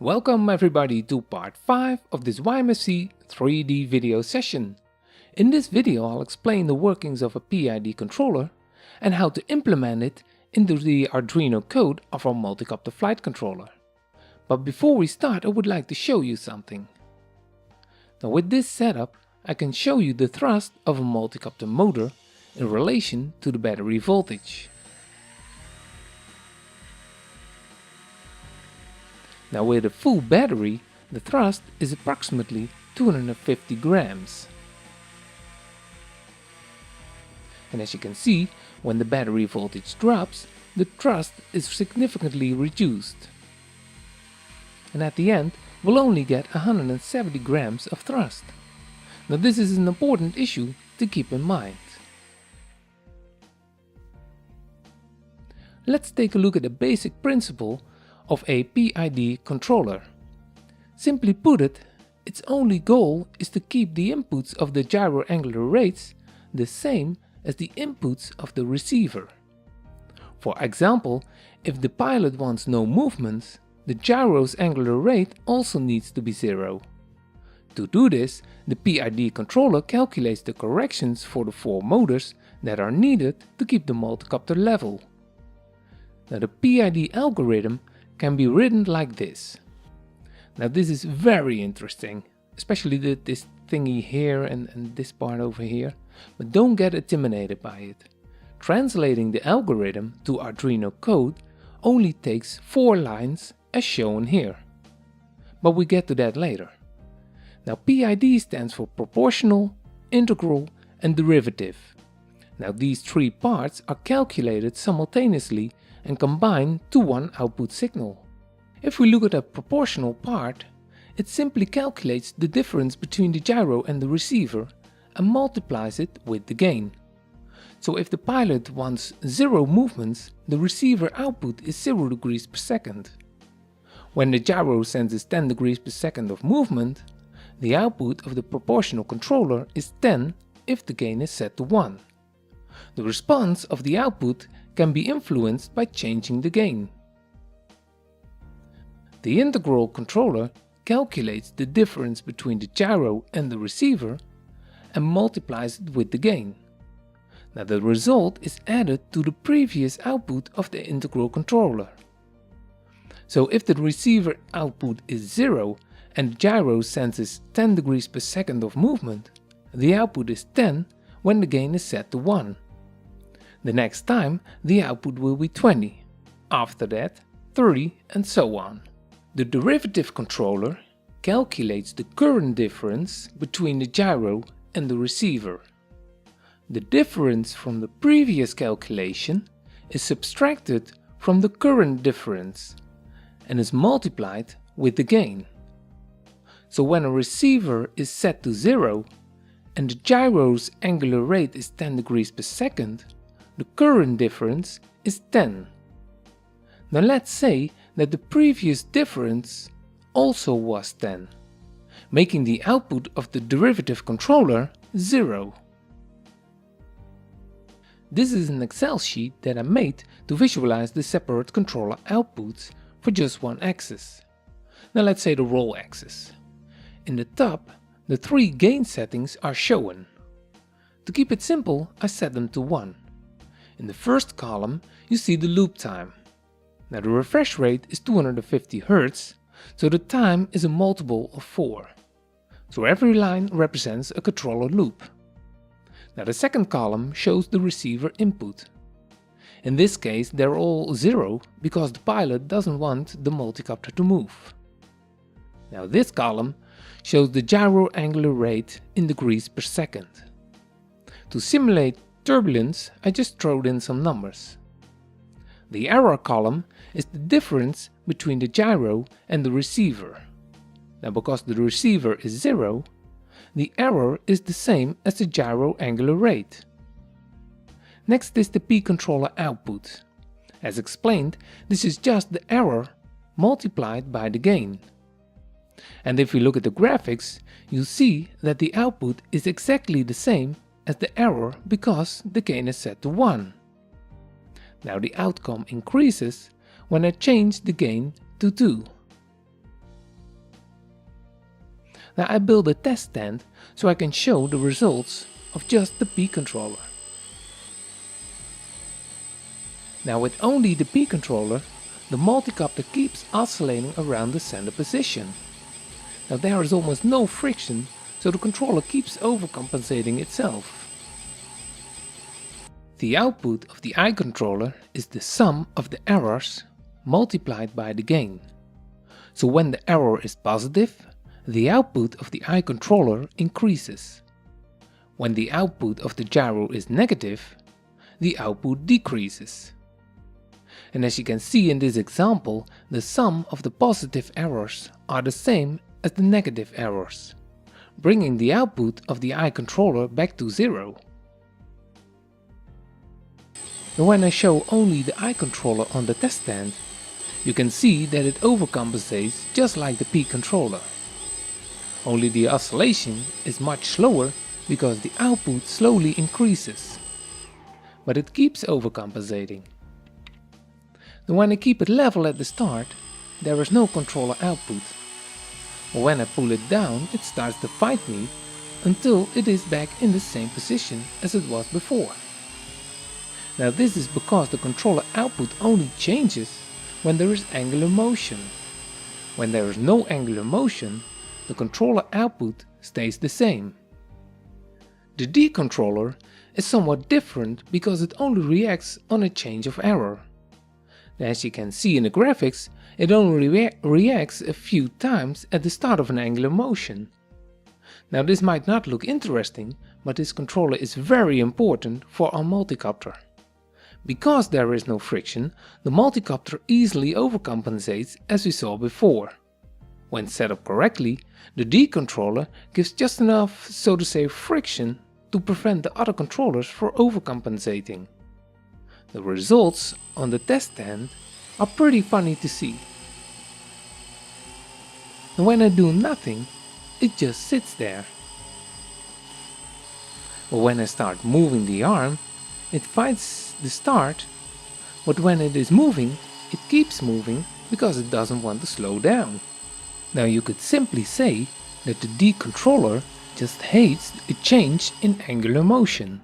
Welcome everybody to part 5 of this YMFC 3D video session. In this video I'll explain the workings of a PID controller and how to implement it into the Arduino code of our multi-copter flight controller. But before we start I would like to show you something. Now with this setup I can show you the thrust of a multi-copter motor in relation to the battery voltage. Now with a full battery, the thrust is approximately 250 grams. And as you can see, when the battery voltage drops, the thrust is significantly reduced. And at the end, we'll only get 170 grams of thrust. Now this is an important issue to keep in mind. Let's take a look at the basic principle of a PID controller. Simply put it, its only goal is to keep the inputs of the gyro angular rates the same as the inputs of the receiver. For example, if the pilot wants no movements, the gyro's angular rate also needs to be 0. To do this, the PID controller calculates the corrections for the 4 motors that are needed to keep the multicopter level. Now the PID algorithm can be written like this. Now this is very interesting, especially this thingy here and this part over here, but don't get intimidated by it. Translating the algorithm to Arduino code only takes 4 lines as shown here. But we get to that later. Now PID stands for proportional, integral and derivative. Now these 3 parts are calculated simultaneously and combine to one output signal. If we look at a proportional part, it simply calculates the difference between the gyro and the receiver and multiplies it with the gain. So if the pilot wants 0 movements, the receiver output is 0 degrees per second. When the gyro senses 10 degrees per second of movement, the output of the proportional controller is 10 if the gain is set to 1. The response of the output can be influenced by changing the gain. The integral controller calculates the difference between the gyro and the receiver and multiplies it with the gain. Now the result is added to the previous output of the integral controller. So if the receiver output is 0 and the gyro senses 10 degrees per second of movement, the output is 10 when the gain is set to 1. The next time the output will be 20, after that 30 and so on. The derivative controller calculates the current difference between the gyro and the receiver. The difference from the previous calculation is subtracted from the current difference and is multiplied with the gain. So when a receiver is set to 0 and the gyro's angular rate is 10 degrees per second, the current difference is 10. Now let's say that the previous difference also was 10, making the output of the derivative controller 0. This is an Excel sheet that I made to visualize the separate controller outputs for just one axis. Now let's say the roll axis. In the top, the 3 gain settings are shown. To keep it simple, I set them to 1. In the first column, you see the loop time. Now the refresh rate is 250 Hz, so the time is a multiple of 4. So every line represents a controller loop. Now the second column shows the receiver input. In this case they're all 0 because the pilot doesn't want the multicopter to move. Now this column shows the gyro angular rate in degrees per second. To simulate turbulence, I just throw in some numbers. The error column is the difference between the gyro and the receiver. Now because the receiver is 0, the error is the same as the gyro angular rate. Next is the P controller output. As explained, this is just the error multiplied by the gain. And if we look at the graphics, you'll see that the output is exactly the same as the error because the gain is set to 1. Now the outcome increases when I change the gain to 2. Now I built a test stand so I can show the results of just the P controller. Now with only the P controller, the multicopter keeps oscillating around the center position. Now there is almost no friction, so the controller keeps overcompensating itself. The output of the eye controller is the sum of the errors multiplied by the gain. So when the error is positive, the output of the eye controller increases. When the output of the gyro is negative, the output decreases. And as you can see in this example, the sum of the positive errors are the same as the negative errors, bringing the output of the eye controller back to zero. Now when I show only the eye controller on the test stand, you can see that it overcompensates just like the P controller. Only the oscillation is much slower because the output slowly increases. But it keeps overcompensating. Now when I keep it level at the start, there is no controller output. But when I pull it down, it starts to fight me until it is back in the same position as it was before. Now this is because the controller output only changes when there is angular motion. When there is no angular motion, the controller output stays the same. The D controller is somewhat different because it only reacts on a change of error. As you can see in the graphics, it only reacts a few times at the start of an angular motion. Now this might not look interesting, but this controller is very important for our multicopter. Because there is no friction, the multicopter easily overcompensates as we saw before. When set up correctly, the D controller gives just enough, so to say, friction to prevent the other controllers from overcompensating. The results on the test stand are pretty funny to see. And when I do nothing, it just sits there. But when I start moving the arm, it fights the start, but when it is moving, it keeps moving because it doesn't want to slow down. Now you could simply say that the D controller just hates a change in angular motion.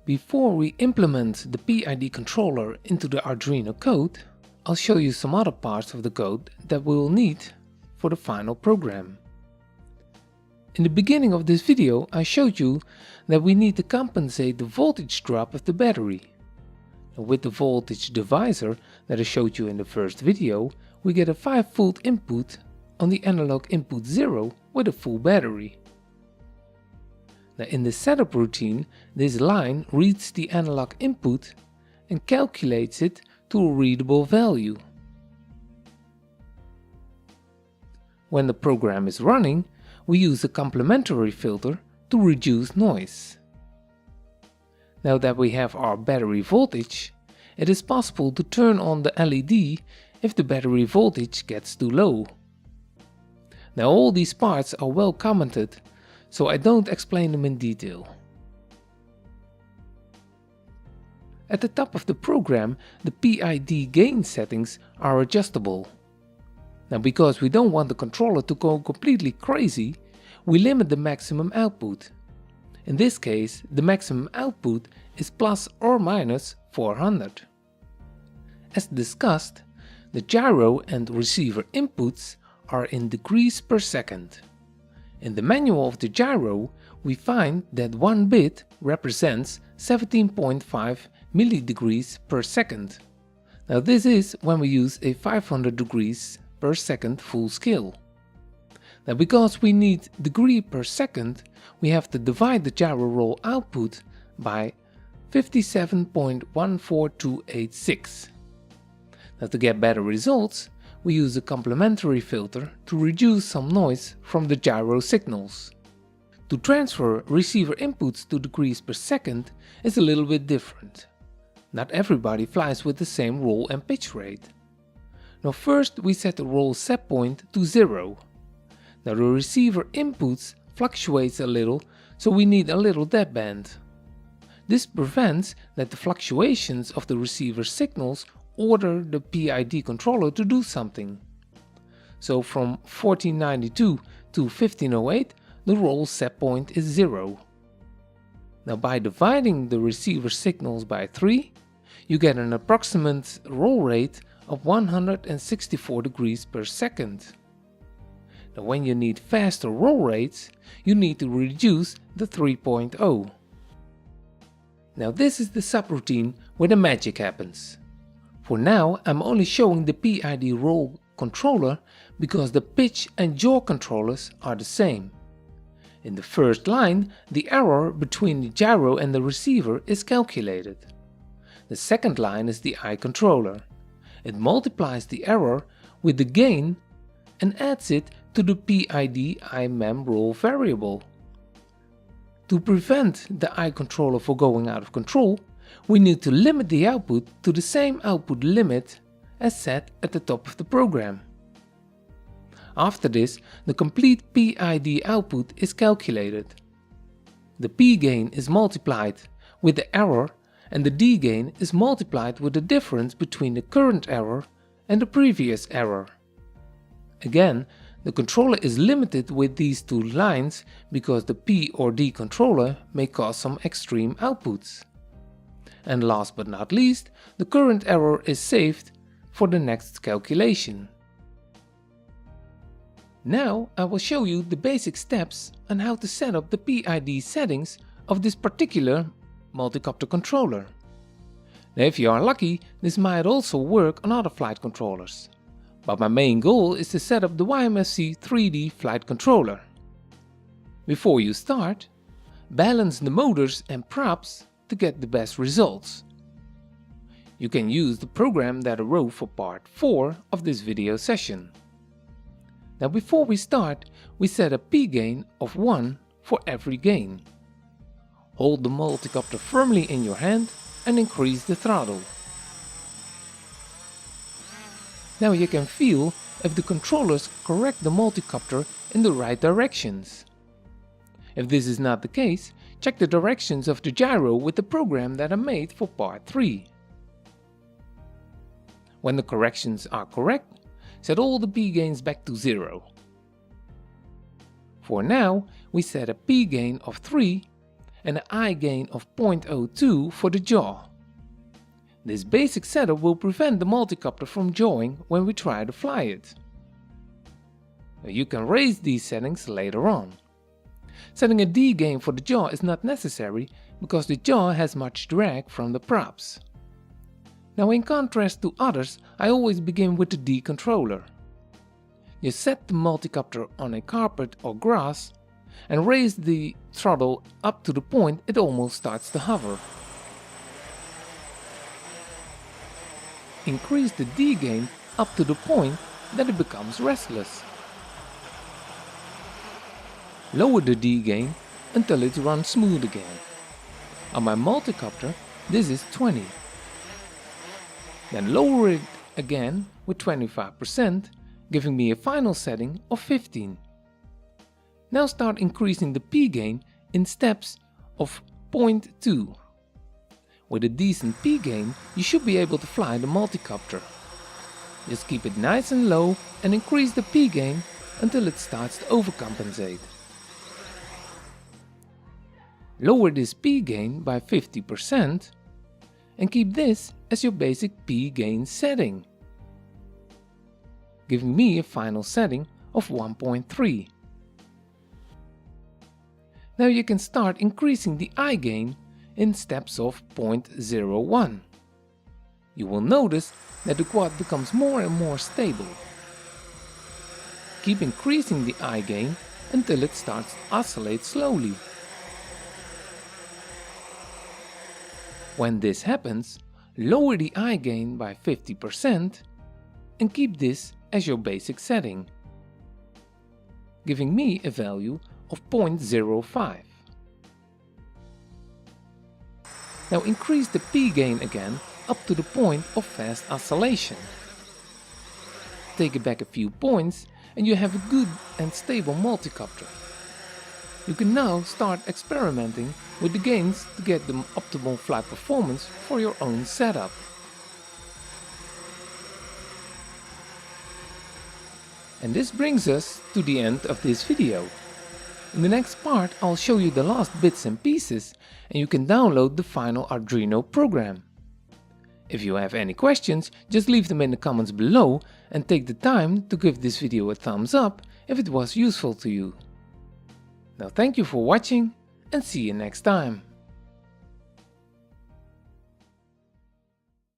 Before we implement the PID controller into the Arduino code, I'll show you some other parts of the code that we will need for the final program. In the beginning of this video I showed you that we need to compensate the voltage drop of the battery. And with the voltage divisor that I showed you in the first video, we get a 5V input on the analog input 0 with a full battery. Now in the setup routine, this line reads the analog input and calculates it to a readable value. When the program is running, we use a complementary filter to reduce noise. Now that we have our battery voltage, it is possible to turn on the LED if the battery voltage gets too low. Now all these parts are well commented, so I don't explain them in detail. At the top of the program, the PID gain settings are adjustable. Now because we don't want the controller to go completely crazy, we limit the maximum output. In this case, the maximum output is plus or minus 400. As discussed, the gyro and receiver inputs are in degrees per second. In the manual of the gyro, we find that 1 bit represents 17.5 millidegrees per second. Now this is when we use a 500 degrees per second full scale. Now because we need degree per second, we have to divide the gyro roll output by 57.14286. Now to get better results, we use a complementary filter to reduce some noise from the gyro signals. To transfer receiver inputs to degrees per second is a little bit different. Not everybody flies with the same roll and pitch rate. Now first we set the roll set point to 0. Now the receiver inputs fluctuates a little, so we need a little deadband. This prevents that the fluctuations of the receiver signals order the PID controller to do something. So from 1492 to 1508, the roll set point is 0. Now by dividing the receiver signals by 3, you get an approximate roll rate of 164 degrees per second. Now when you need faster roll rates, you need to reduce the 3.0. Now this is the subroutine where the magic happens. For now I'm only showing the PID roll controller because the pitch and yaw controllers are the same. In the first line, the error between the gyro and the receiver is calculated. The second line is the I controller. It multiplies the error with the gain and adds it to the PID IMEM roll variable. To prevent the I controller from going out of control, we need to limit the output to the same output limit as set at the top of the program. After this, the complete PID output is calculated. The P gain is multiplied with the error and the D gain is multiplied with the difference between the current error and the previous error. Again, the controller is limited with these two lines because the P or D controller may cause some extreme outputs. And last but not least, the current error is saved for the next calculation. Now I will show you the basic steps on how to set up the PID settings of this particular multi-copter controller. Now if you are lucky, this might also work on other flight controllers. But my main goal is to set up the YMFC 3D flight controller. Before you start, balance the motors and props to get the best results. You can use the program that I wrote for part 4 of this video session. Now before we start, we set a P gain of 1 for every gain. Hold the multicopter firmly in your hand and increase the throttle. Now you can feel if the controllers correct the multicopter in the right directions. If this is not the case, check the directions of the gyro with the program that I made for part 3. When the corrections are correct, set all the P gains back to 0. For now, we set a P gain of 3 and an I gain of 0.02 for the yaw. This basic setup will prevent the multicopter from yawing when we try to fly it. You can raise these settings later on. Setting a D gain for the yaw is not necessary because the yaw has much drag from the props. Now in contrast to others, I always begin with the D controller. You set the multicopter on a carpet or grass and raise the throttle up to the point it almost starts to hover. Increase the D gain up to the point that it becomes restless. Lower the D gain until it runs smooth again. On my multicopter, this is 20. Then lower it again with 25%, giving me a final setting of 15. Now start increasing the P gain in steps of 0.2. With a decent P gain, you should be able to fly the multicopter. Just keep it nice and low and increase the P gain until it starts to overcompensate. Lower this P gain by 50% and keep this as your basic P gain setting, giving me a final setting of 1.3. Now you can start increasing the I gain in steps of 0.01. You will notice that the quad becomes more and more stable. Keep increasing the I gain until it starts to oscillate slowly. When this happens, lower the I gain by 50% and keep this as your basic setting, giving me a value of 0.05. Now increase the P gain again up to the point of fast oscillation. Take it back a few points and you have a good and stable multicopter. You can now start experimenting with the gains to get the optimal flight performance for your own setup. And this brings us to the end of this video. In the next part I'll show you the last bits and pieces and you can download the final Arduino program. If you have any questions, just leave them in the comments below and take the time to give this video a thumbs up if it was useful to you. Now thank you for watching and see you next time.